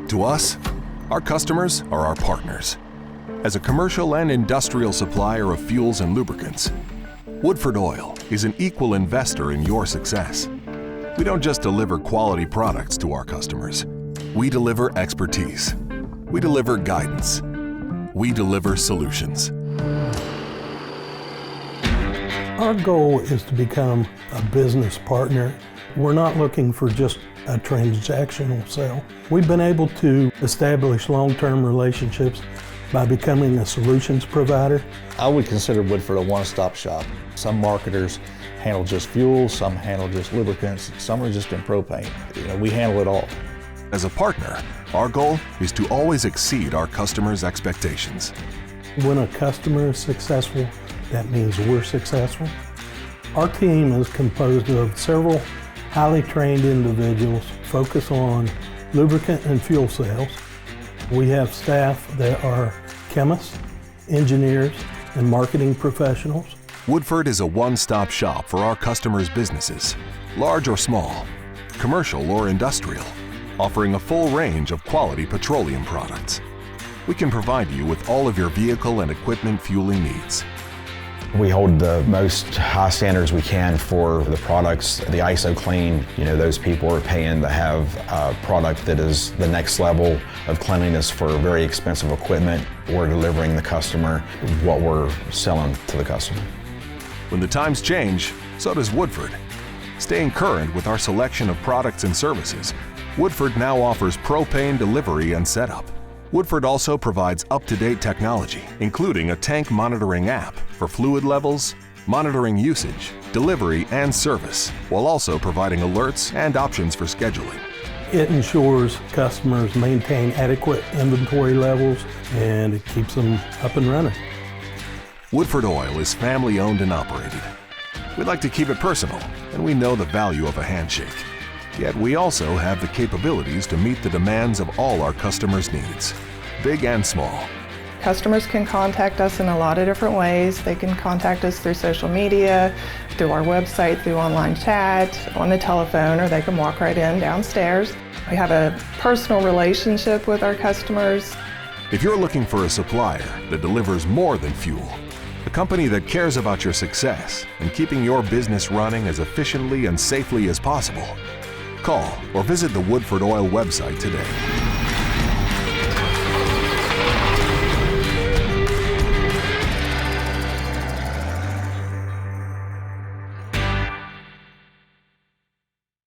To us, our customers are our partners. As a commercial and industrial supplier of fuels and lubricants, Woodford Oil is an equal investor in your success. We don't just deliver quality products to our customers. We deliver expertise. We deliver guidance. We deliver solutions. Our goal is to become a business partner. We're not looking for just a transactional sale. We've been able to establish long-term relationships by becoming a solutions provider. I would consider Woodford a one-stop shop. Some marketers handle just fuel, some handle just lubricants, some are just in propane. We handle it all. As a partner, our goal is to always exceed our customers' expectations. When a customer is successful, that means we're successful. Our team is composed of several highly trained individuals focused on lubricant and fuel sales. We have staff that are chemists, engineers, and marketing professionals. Woodford is a one-stop shop for our customers' businesses, large or small, commercial or industrial, offering a full range of quality petroleum products. We can provide you with all of your vehicle and equipment fueling needs. We hold the most high standards we can for the products, the ISO clean. Those people are paying to have a product that is the next level of cleanliness for very expensive equipment. We're delivering the customer what we're selling to the customer. When the times change, so does Woodford. Staying current with our selection of products and services, Woodford now offers propane delivery and setup. Woodford also provides up-to-date technology, including a tank monitoring app for fluid levels, monitoring usage, delivery, and service, while also providing alerts and options for scheduling. It ensures customers maintain adequate inventory levels, and it keeps them up and running. Woodford Oil is family-owned and operated. We like to keep it personal, and we know the value of a handshake. Yet we also have the capabilities to meet the demands of all our customers' needs, big and small. Customers can contact us in a lot of different ways. They can contact us through social media, through our website, through online chat, on the telephone, or they can walk right in downstairs. We have a personal relationship with our customers. If you're looking for a supplier that delivers more than fuel, a company that cares about your success and keeping your business running as efficiently and safely as possible, call or visit the Woodford Oil website today.